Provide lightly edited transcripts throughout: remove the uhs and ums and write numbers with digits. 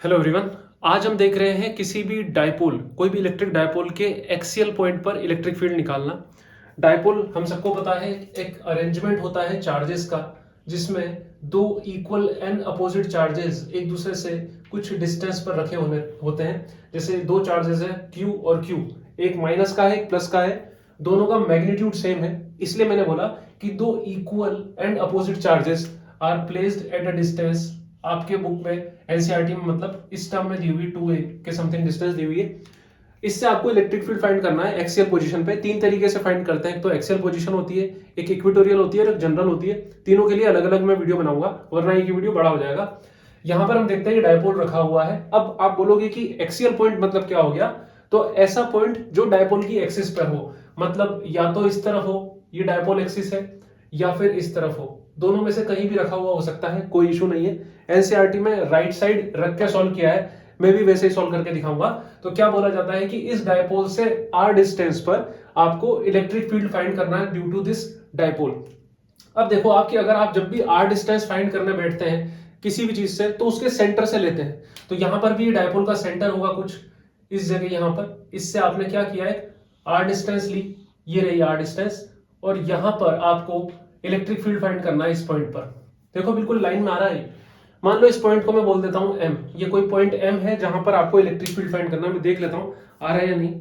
Hello everyone. आज हम देख रहे हैं किसी भी डायपोल, कोई भी इलेक्ट्रिक डायपोल के एक्सियल पॉइंट पर इलेक्ट्रिक फील्ड निकालना। डायपोल हम सबको पता है एक अरेंजमेंट होता है चार्जेस का, जिसमें दो इक्वल एंड अपोजिट चार्जेस एक दूसरे से कुछ डिस्टेंस पर रखे होते हैं। जैसे दो चार्जेस है Q और Q, एक माइनस का है एक प्लस का है, दोनों का मैग्नीट्यूड सेम है। इसलिए मैंने बोला कि दो equal and opposite charges are placed at a distance. आपके बुक में एनसीईआरटी में मतलब इस टर्म में दी हुई 2a के समथिंग डिस्टेंस दी हुई है। इससे आपको इलेक्ट्रिक फील्ड फाइंड करना है एक्सियल पोजीशन पे। तीन तरीके से फाइंड करते हैं, तो एक्सियल पोजीशन होती है, एक इक्वेटोरियल होती है और एक जनरल होती है। तीनों के लिए अलग अलग मैं वीडियो बनाऊंगा, वरना एक वीडियो बड़ा हो जाएगा। यहां पर हम देखते हैं कि डायपोल रखा हुआ है। अब आप बोलोगे कि एक्सियल पॉइंट मतलब क्या हो गया, तो ऐसा पॉइंट जो डायपोल की एक्सिस पर हो, मतलब या तो इस तरफ हो, ये डायपोल एक्सिस है, या फिर इस तरफ हो। दोनों में से कहीं भी रखा हुआ हो सकता है, कोई इशू नहीं है। एनसीईआरटी में राइट साइड रख के सॉल्व किया है, मैं भी वैसे ही सॉल्व करके दिखाऊंगा। तो क्या बोला जाता है कि इस डायपोल से r डिस्टेंस पर आपको इलेक्ट्रिक फील्ड फाइंड करना है ड्यू टू दिस डायपोल। अब देखो आपकी, अगर आप जब भी r डिस्टेंस फाइंड करने बैठते हैं किसी भी चीज से, तो उसके सेंटर से लेते हैं। तो यहां पर भी ये डायपोल का सेंटर होगा कुछ इस जगह यहां पर। इससे आपने क्या किया है, r डिस्टेंस ली, ये रही r डिस्टेंस, और यहां पर आपको इलेक्ट्रिक फील्ड फाइंड करना है इस पॉइंट पर। देखो बिल्कुल लाइन में आ रहा है। मान लो इस पॉइंट को मैं बोल देता हूं M, ये कोई पॉइंट M है जहां पर आपको इलेक्ट्रिक फील्ड फाइंड करना है। मैं देख लेता हूं आ रहा है या नहीं।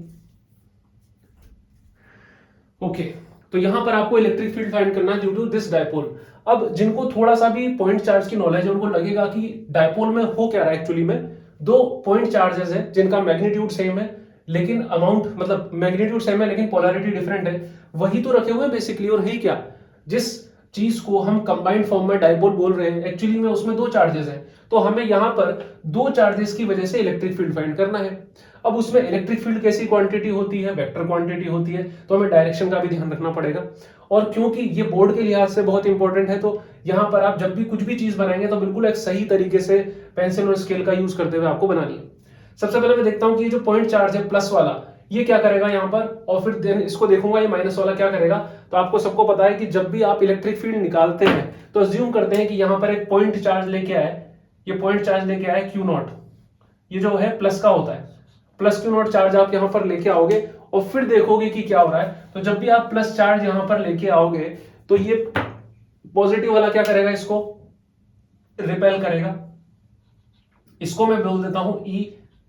ओके, तो यहां पर आपको इलेक्ट्रिक फील्ड फाइंड करना है ड्यू टू दिस डायपोल। अब जिनको थोड़ा सा भी पॉइंट चार्ज की नॉलेज है, उनको लगेगा कि डायपोल में हो क्या रहा है। एक्चुअली में दो पॉइंट चार्जेस हैं जिनका मैग्नीट्यूड सेम है, लेकिन अमाउंट मतलब मैग्नीट्यूड सेम है लेकिन पोलैरिटी डिफरेंट है। वही तो रखे हुए हैं बेसिकली। और है क्या, जिस चीज को हम कंबाइंड फॉर्म में डायपोल बोल रहे हैं, एक्चुअली में उसमें दो चार्जेस हैं। तो हमें यहां पर दो चार्जेस की वजह से इलेक्ट्रिक फील्ड फाइंड करना है। अब उसमें इलेक्ट्रिक फील्ड कैसी क्वांटिटी होती है, वेक्टर क्वांटिटी होती है, तो हमें डायरेक्शन का भी ध्यान रखना पड़ेगा। और क्योंकि ये बोर्ड के लिहाज से बहुत इंपॉर्टेंट है, तो यहां पर आप जब भी कुछ भी चीज बनाएंगे तो बिल्कुल एक सही तरीके से पेंसिल और स्केल का यूज करते हुए आपको बनानी है। सबसे पहले मैं देखता हूं कि ये जो पॉइंट चार्ज है प्लस वाला, ये क्या करेगा यहां पर, और फिर देन इसको देखूंगा ये माइनस वाला क्या करेगा। तो आपको सबको पता है कि जब भी आप इलेक्ट्रिक फील्ड निकालते हैं तो अज्यूम करते हैं कि यहां पर एक पॉइंट चार्ज लेके आए, ये पॉइंट चार्ज लेके आए Q नॉट, ये जो है प्लस का होता है, प्लस Q नॉट चार्ज आप यहां पर लेके आओगे और फिर देखोगे कि क्या हो रहा है। तो जब भी आप प्लस चार्ज यहां पर लेके आओगे तो ये पॉजिटिव वाला क्या करेगा, इसको रिपेल करेगा। इसको मैं बोल देता हूं E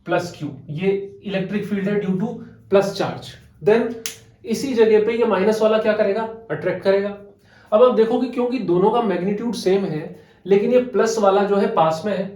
प्लस Q, ये इलेक्ट्रिक फील्ड है due to plus charge. Then इसी जगह पे ये माइनस वाला क्या करेगा, अट्रैक्ट करेगा। अब आप देखोगे क्योंकि दोनों का मैग्नीट्यूड सेम है, लेकिन ये प्लस वाला जो है पास में है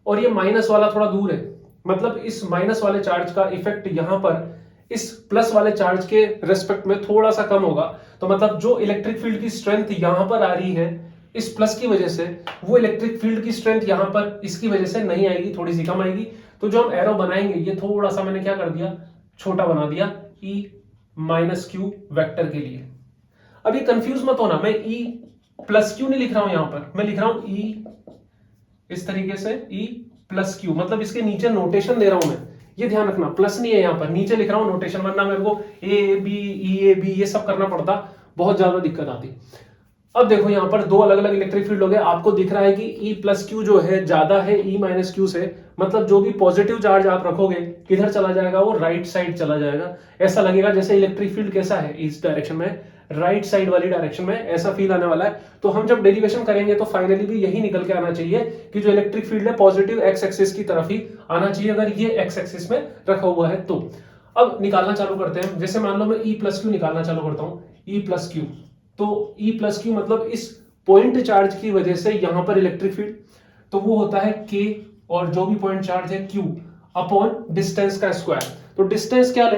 और ये माइनस वाला थोड़ा दूर है, मतलब इस माइनस वाले चार्ज का इफेक्ट यहां पर इस प्लस वाले चार्ज के रेस्पेक्ट में थोड़ा सा कम होगा। तो मतलब जो इलेक्ट्रिक फील्ड की स्ट्रेंथ यहां पर आ रही है इस प्लस की वजह से, वो इलेक्ट्रिक फील्ड की स्ट्रेंथ यहां पर इसकी वजह से नहीं आएगी, थोड़ी सी कम आएगी। तो जो हम एरो बनाएंगे ये थोड़ा सा मैंने क्या कर दिया, छोटा बना दिया, E माइनस क्यू वेक्टर के लिए। अब ये कंफ्यूज मत होना, मैं E प्लस क्यू नहीं लिख रहा हूं यहां पर, मैं लिख रहा हूं E इस तरीके से, E प्लस क्यू, मतलब इसके नीचे नोटेशन दे रहा हूं मैं। ये ध्यान रखना, प्लस नहीं है यहां पर, नीचे लिख रहा हूं नोटेशन, वरना मेरे को A B E A B ये सब करना पड़ता, बहुत ज्यादा दिक्कत आती। अब देखो यहां पर दो अलग अलग इलेक्ट्रिक फील्ड हो गए। आपको दिख रहा है कि E प्लस क्यू जो है ज्यादा है E माइनस क्यू से, मतलब जो भी पॉजिटिव चार्ज आप रखोगे किधर चला जाएगा, वो राइट साइड चला जाएगा। ऐसा लगेगा जैसे इलेक्ट्रिक फील्ड कैसा है इस डायरेक्शन में, राइट साइड वाली डायरेक्शन में, ऐसा फील आने वाला है। तो हम जब डेरिवेशन करेंगे तो फाइनली भी यही निकल के आना चाहिए कि जो इलेक्ट्रिक फील्ड है पॉजिटिव एक्स एक्सिस की तरफ ही आना चाहिए, अगर ये एक्स एक्सिस में रखा हुआ है तो। अब निकालना चालू करते हैं। जैसे मान लो मैं E प्लस क्यू निकालना चालू करता हूं, E प्लस क्यू, तो E प्लस क्यू मतलब इस पॉइंट चार्ज की वजह से यहां पर इलेक्ट्रिक फील्ड, तो वो होता है K, और जो भी पॉइंट चार्ज है Q अपॉन डिस्टेंस का स्क्वायर। तो डिस्टेंस क्या ले,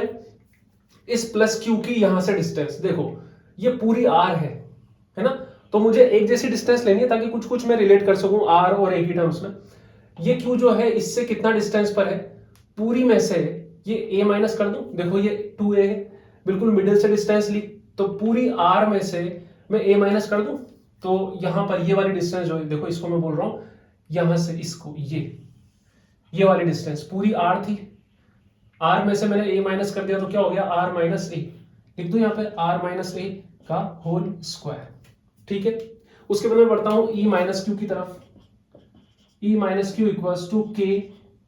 इस प्लस Q की यहां से डिस्टेंस, देखो ये पूरी R है ना, तो मुझे एक जैसी डिस्टेंस लेनी है ताकि कुछ कुछ मैं रिलेट कर सकूं R और A की टर्म्स में। ये Q जो है इससे कितना डिस्टेंस पर है, पूरी में से ये A माइनस कर दूं, देखो ये 2A है, बिल्कुल मिडिल से डिस्टेंस ली, तो पूरी R में से मैं A माइनस कर दूं, तो यहां पर ये वाली डिस्टेंस जो है, देखो इसको मैं बोल रहा हूं यहां से इसको, ये वाली डिस्टेंस पूरी R थी, R में से मैंने A माइनस कर दिया तो क्या हो गया, R माइनस A, लिख दूं यहां पे R माइनस A का होल स्क्वायर। ठीक है, उसके बाद मैं बढ़ता हूं E माइनस क्यू की तरफ। E minus Q equals to K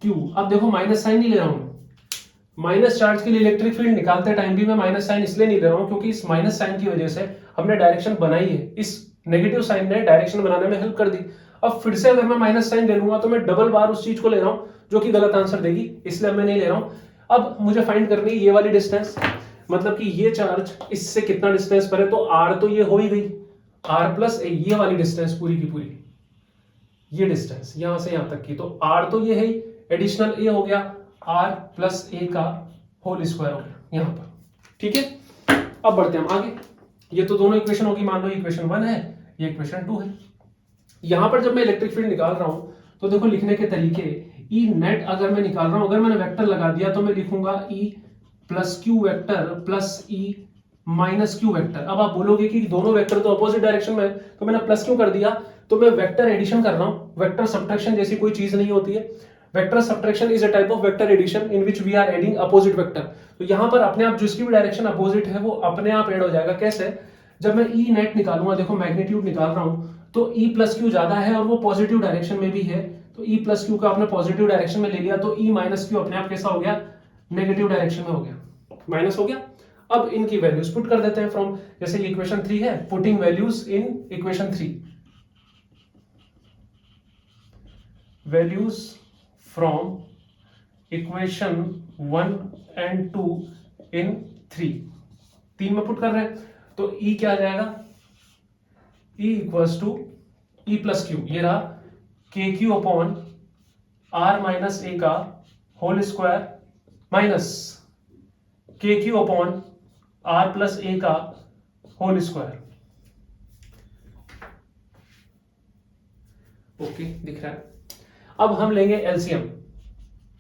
Q. अब देखो माइनस साइन नहीं ले रहा हूं, माइनस चार्ज के लिए इलेक्ट्रिक फील्ड निकालते टाइम भी मैं माइनस साइन इसलिए नहीं ले रहा हूं क्योंकि इस माइनस साइन की वजह से हमने डायरेक्शन बनाई है, इस नेगेटिव साइन ने डायरेक्शन बनाने में हेल्प कर दी। अब फिर से अगर मैं माइनस साइन ले लूंगा तो मैं डबल बार उस चीज को ले रहा हूं जो कि गलत आंसर देगी, इसलिए मैं नहीं ले रहा हूं। अब मुझे फाइंड करनी है ये वाली डिस्टेंस, मतलब कि ये चार्ज इससे कितना डिस्टेंस पर है, तो आर तो ये हो ही गई, आर प्लस ए, ये वाली डिस्टेंस पूरी की पूरी, ये डिस्टेंस यहां से यहां तक की, तो आर तो ये है, एडिशनल ए हो गया, आर प्लस ए का होल स्क्वायर हो गया यहां पर। ठीक है, अब बढ़ते हैं हम आगे। ये तो दोनों इक्वेशन होगी, मान लो इक्वेशन 1 है, ये इक्वेशन 2 है। यहां पर जब मैं इलेक्ट्रिक फील्ड निकाल रहा हूं तो देखो लिखने के तरीके, ई नेट अगर मैं निकाल रहा हूं, अगर मैंने वेक्टर लगा दिया तो मैं लिखूंगा e plus q vector plus e minus q vector. अब आप बोलोगे कि दोनों वेक्टर तो अपोजिट डायरेक्शन में है, तो मैंने प्लस क्यों कर दिया, तो मैं वेक्टर एडिशन कर रहा हूं, वेक्टर सब्ट्रैक्शन जैसी कोई चीज नहीं होती है। Vector subtraction is a type of vector addition in which we are adding opposite vector. तो यहां पर अपने आप जिसकी भी डायरेक्शन अपोजिट है वो अपने आप ऐड हो जाएगा। कैसे, जब मैं ई नेट निकालूंगा, देखो मैग्नीट्यूड निकाल रहा हूं, तो ई प्लस क्यू ज्यादा है और वो पॉजिटिव डायरेक्शन में भी है, तो ई प्लस क्यू का आपने पॉजिटिव डायरेक्शन में ले लिया, तो ई माइनस क्यू अपने आप कैसा हो गया, नेगेटिव डायरेक्शन में हो गया, माइनस हो गया। अब इनकी वैल्यूज पुट कर देते हैं फ्रॉम, जैसे ये इक्वेशन 3 है, putting values in equation 3, values from equation 1 and 2 इन 3 में पुट कर रहे हैं, तो ई क्या आ जाएगा, E equals to E plus Q, ये रहा K Q upon R minus ए का whole square minus K Q upon R plus ए का होल स्क्वायर। ओके, दिख रहा है। अब हम लेंगे एलसीएम,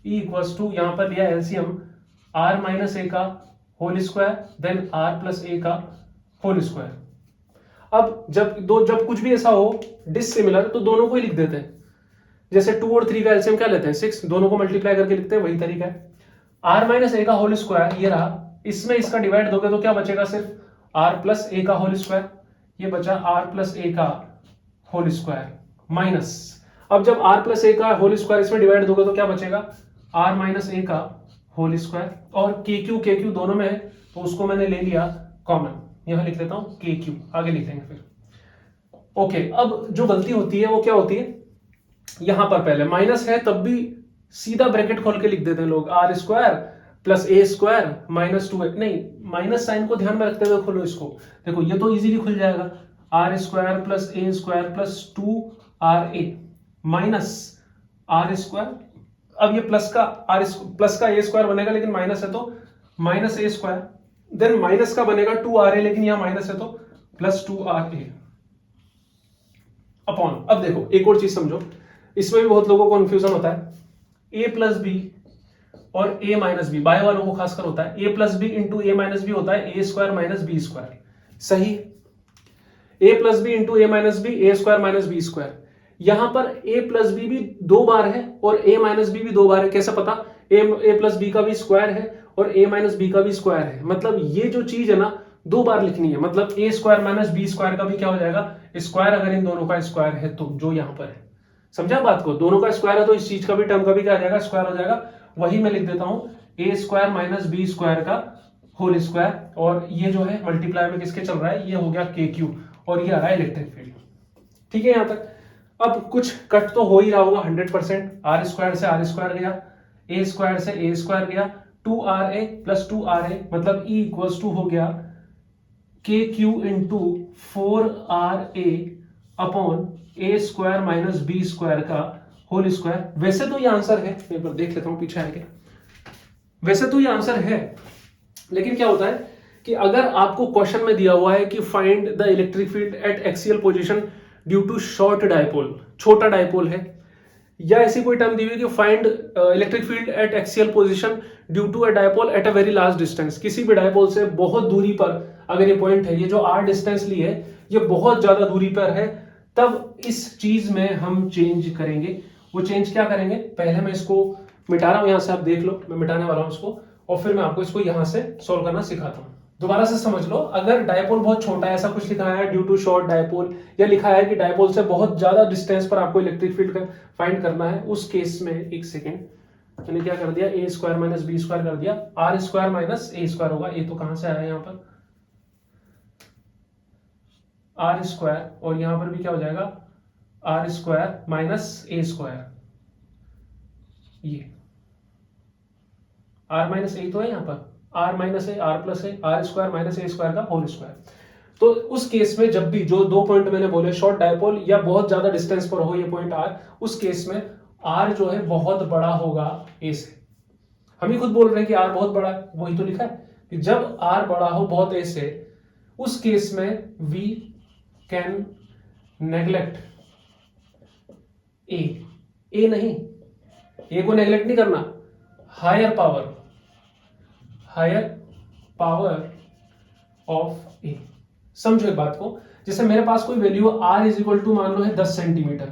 ई इक्वल्स टू, यहां पर लिया एलसीएम आर माइनस ए का whole square then r plus ए का होल स्क्वायर। अब जब कुछ भी ऐसा हो डिसिमिलर तो दोनों को ही लिख देते हैं, जैसे 2 और 3 का एलसीएम क्या लेते हैं 6, दोनों को मल्टीप्लाई करके लिखते हैं, वही तरीका है। आर माइनस ए का होल स्क्वायर ये रहा, इसमें इसका डिवाइड दोगे तो क्या बचेगा, सिर्फ आर प्लस ए का होल स्क्वायर, ये बचा आर प्लस ए का होल स्क्वायर माइनस, अब जब आर प्लस ए का होल स्क्वायर इसमें डिवाइड दोगे तो क्या बचेगा, आर माइनस ए का होल स्क्वायर, और के क्यू दोनों में है तो उसको मैंने ले लिया कॉमन, यहां लिख लेता हूं के क्यू, आगे लिख देंगे फिर। ओके, अब जो गलती होती है वो क्या होती है, यहां पर पहले माइनस है तब भी सीधा ब्रैकेट खोल के लिख देते हैं लोग, R square plus A square minus 2, नहीं माइनस साइन को ध्यान में रखते हुए खोलो इसको, देखो ये तो इजीली खुल जाएगा, R square plus A square plus 2 R A minus R square, अब ये प्लस का ए स्क्वायर बनेगा लेकिन माइनस है तो minus A square, then minus का बनेगा 2 आर ए, लेकिन यहां माइनस है तो प्लस 2 आर ए अपॉन। अब देखो एक और चीज समझो, इसमें भी बहुत लोगों को कंफ्यूजन होता है, ए प्लस बी और ए माइनस बी, बाय वालों को खासकर होता है, ए प्लस बी इंटू ए माइनस बी होता है ए स्क्वायर माइनस बी स्क्वायर, सही, ए प्लस बी इंटू ए माइनस बी ए स्क्वायर माइनस बी स्क्वायर। यहां पर ए प्लस बी भी 2 बार है और ए माइनस बी भी 2 बार है, कैसे पता, ए प्लस बी का भी स्क्वायर है और ए माइनस बी का भी स्क्वायर है, मतलब ये जो चीज है ना 2 बार लिखनी है, मतलब ए स्क्वायर माइनस बी स्क्वायर का भी क्या हो जाएगा स्क्वायर, अगर इन दोनों का स्क्वायर है तो, जो यहां पर है, समझा बात को, दोनों का स्क्वायर है तो इस चीज का भी टर्म का भी क्या आ जाएगा स्क्वायर हो जाएगा, वही मैं लिख देता हूं ए स्क्वायर माइनस बी स्क्वायर का होल स्क्वायर, और ये जो है मल्टीप्लाई में किसके चल रहा है, ये हो गया के क्यू, और ये आ रहा है इलेक्ट्रिक फील्ड। ठीक है यहां तक, अब कुछ कट तो हो ही रहा होगा 100%, आर स्क्वायर से आर स्क्वायर गया, ए स्क्वायर से ए स्क्वायर गया, 2RA प्लस 2RA, मतलब E इक्वल्स टू हो गया KQ इंटू 4RA अपॉन ए स्क्वायर माइनस बी स्क्वायर का होल स्क्वायर। वैसे तो ये आंसर है, एक बार देख लेता हूं पीछे आके, वैसे तो ये आंसर है, लेकिन क्या होता है कि अगर आपको क्वेश्चन में दिया हुआ है कि find the electric field at axial position due to short dipole, छोटा डायपोल है, या ऐसी कोई टर्म दी हुई कि find electric field at axial position due to a dipole at a very large distance, किसी भी डायपोल से बहुत दूरी पर अगर ये पॉइंट है, ये जो r डिस्टेंस ली है ये बहुत ज्यादा दूरी पर है, तब इस चीज में हम चेंज करेंगे। वो चेंज क्या करेंगे, पहले मैं इसको मिटा रहा हूं, यहां से आप देख लो, मैं मिटाने वाला हूं इसको, और फिर मैं आपको इसको यहां से सॉल्व करना सिखाता हूं। दोबारा से समझ लो, अगर डायपोल बहुत छोटा है, ऐसा कुछ लिखा है ड्यू टू शॉर्ट डायपोल, या लिखा है कि डायपोल से बहुत ज्यादा डिस्टेंस पर आपको इलेक्ट्रिक फील्ड फाइंड करना है, उस केस में, एक सेकेंड, मैंने क्या कर दिया, A square minus B square कर दिया, R square minus A square होगा, ए तो कहां से आया है यहाँ पर आर स्क्वायर, और यहां पर भी क्या हो जाएगा R square minus A square, ये आर माइनस ए तो है यहाँ पर, R minus A R plus A, R square minus A square का होल स्क्वायर। तो उस केस में जब भी जो दो पॉइंट मैंने बोले शॉर्ट डायपोल या बहुत ज्यादा डिस्टेंस पर हो ये पॉइंट आर, उस केस में आर जो है बहुत बड़ा होगा ए से। हम ही खुद बोल रहे हैं कि आर बहुत बड़ा है, वही तो लिखा है कि जब आर बड़ा हो बहुत ए से, उस केस में वी कैन नेग्लेक्ट ए नहीं, ए को नेग्लेक्ट नहीं करना, हायर पावर ऑफ ए। समझो एक बात को, जैसे मेरे पास कोई value r is equal to मान लो है 10 सेंटीमीटर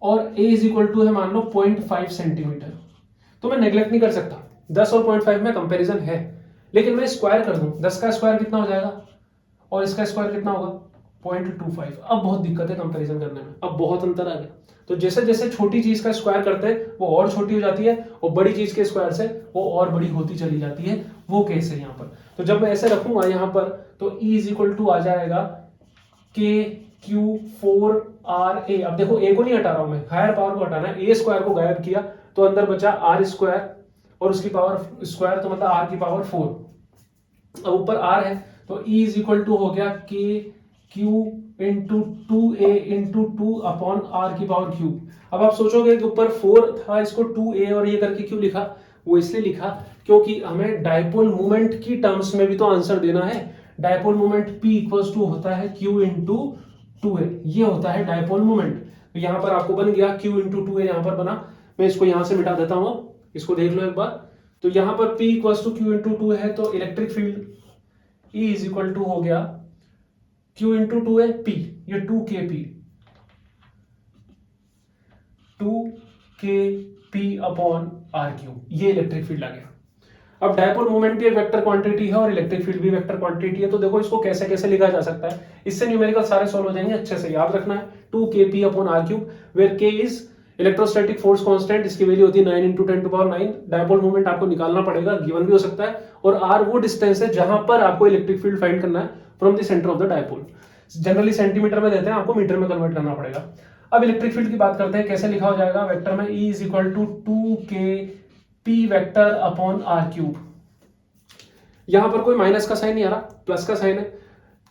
और a इज इक्वल टू है मान लो 0.5 सेंटीमीटर, तो मैं नेग्लेक्ट नहीं कर सकता, 10 और 0.5 में कंपैरिजन है, लेकिन मैं स्क्वायर कर दूं, 10 का स्क्वायर कितना हो जाएगा और इसका स्क्वायर कितना होगा 0.25। अब बहुत दिक्कत है कंपैरिजन करने में, अब बहुत अंतर आ गया। तो जैसे जैसे छोटी चीज का स्क्वायर करते हैं वो और छोटी हो जाती है, और बड़ी चीज के स्क्वायर से वो और बड़ी होती चली जाती है, वो केस है यहाँ पर। तो जब मैं ऐसे रखूंगा यहाँ पर तो E इज इक्वल टू आ जाएगा KQ4RA। अब देखो ए को नहीं हटा रहा हूं मैं, हायर पावर को हटाना है, ए स्क्वायर को गायब किया तो अंदर बचा आर स्क्वायर और उसकी पावर स्क्वायर, तो मतलब आर की पावर 4। अब ऊपर आर है तो E इज इक्वल टू हो गया KQ into 2A into 2 upon R की पावर क्यूब। अब आप सोचोगे कि ऊपर 4 था, इसको 2A और ये करके क्यों लिखा, वो इसलिए लिखा क्योंकि हमें डायपोल मोमेंट की टर्म्स में भी तो आंसर देना है। Dipole moment P equals to होता है Q इंटू 2A, ये होता है डायपोल मोमेंट। तो यहाँ पर आपको बन गया Q इंटू 2A, यहाँ पर बना, मैं इसको यहाँ से मिटा देता हूँ, इसको देख लो एक बार। तो यहाँ पर P equals to Q into 2 है, तो electric field E is equal to हो गया Q इंटू 2A P, ये 2kp अपॉन आर क्यूब, ये इलेक्ट्रिक फील्ड आ गया। अब डायपोल मोमेंट भी एक वेक्टर क्वांटिटी है और इलेक्ट्रिक फील्ड भी वेक्टर क्वांटिटी है, तो देखो इसको कैसे कैसे लिखा जा सकता है, इससे न्यूमेरिकल सारे सॉल्व हो जाएंगे। अच्छे से याद रखना है 2kp upon R cube, where k is electrostatic force constant, इसकी वैल्यू होती है 9 into 10 to power 9। Dipole moment आपको निकालना पड़ेगा, गिवन भी हो सकता है, और r वो डिस्टेंस है जहां पर आपको इलेक्ट्रिक फील्ड फाइंड करना है from the centre of the dipole. Generally centimetre में देते हैं, आपको मीटर में कन्वर्ट करना पड़ेगा। अब इलेक्ट्रिक फील्ड की बात करते हैं, कैसे लिखा हो जाएगा वेक्टर में, E is equal to 2kp vector upon R cube. यहां पर कोई माइनस का साइन नहीं आ रहा, प्लस का साइन है।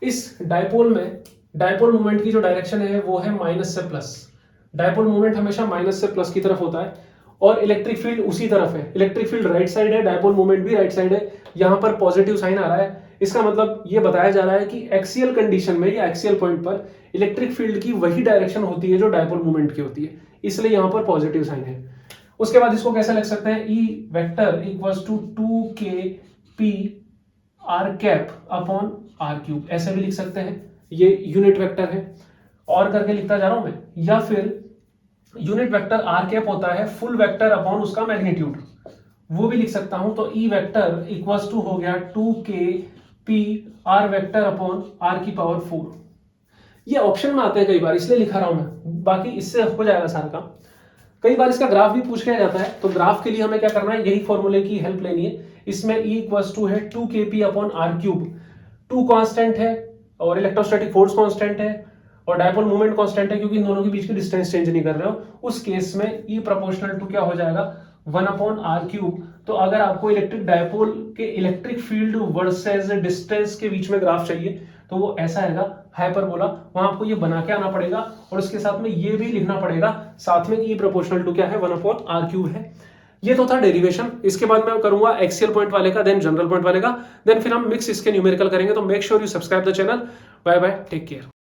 इस डायपोल में डायपोल मोमेंट की जो डायरेक्शन है वो है माइनस से प्लस, डायपोल मोमेंट हमेशा माइनस से प्लस की तरफ होता है, और इलेक्ट्रिक फील्ड उसी तरफ है। इलेक्ट्रिक फील्ड राइट साइड है, डायपोल मोमेंट भी राइट साइड है, यहां पर पॉजिटिव साइन आ रहा है। इसका मतलब ये बताया जा रहा है कि एक्सियल कंडीशन में या एक्सियल पॉइंट पर इलेक्ट्रिक फील्ड की वही डायरेक्शन होती है जो डायपोल मोमेंट की होती है, इसलिए यहां पर पॉजिटिव साइन है। उसके बाद इसको कैसे लिख सकते हैं, E vector equals to 2kp R cap upon R cube, ऐसे भी लिख सकते हैं, ये यूनिट वेक्टर है, और करके लिखता जा रहा हूं मैं। या फिर यूनिट वेक्टर आर कैप होता है फुल वेक्टर अपॉन उसका मैग्नीट्यूड, वो भी लिख सकता हूं। तो E वेक्टर इक्वल्स टू हो गया 2kp R vector upon R की पावर 4। ये ऑप्शन में आते हैं कई बार, इसलिए लिखा रहा हूं मैं, बाकी इससे हो जाएगा सारा काम। कई बार इसका ग्राफ भी पूछ लिया जाता है, तो ग्राफ के लिए हमें क्या करना है, यही फॉर्मूले की हेल्प लेनी है। इसमें E इक्वल्स टू है 2kp upon R cube, 2 constant है और इलेक्ट्रोस्टैटिक फोर्स कांस्टेंट है और डायपोल मोमेंट कांस्टेंट है, क्योंकि इन दोनों के बीच की डिस्टेंस चेंज नहीं कर रहे हो। उस केस में E प्रोपोर्शनल टू क्या हो जाएगा 1 अपॉन आर क्यूब। तो अगर आपको इलेक्ट्रिक डायपोल के इलेक्ट्रिक फील्ड वर्सेस डिस्टेंस के बीच में ग्राफ चाहिए तो वो ऐसा आएगा, हाइपरबोला, वहां आपको ये बना के आना पड़ेगा, और उसके साथ में ये भी लिखना पड़ेगा साथ में कि E प्रोपोर्शनल टू क्या है 1 अपॉन आर क्यूब है। ये तो था डेरिवेशन। इसके बाद मैं करूंगा एक्सियल पॉइंट वाले का, देन जनरल पॉइंट वाले का, देन फिर हम मिक्स इसके न्यूमेरिकल करेंगे। तो make sure you subscribe the channel. Bye bye, take care.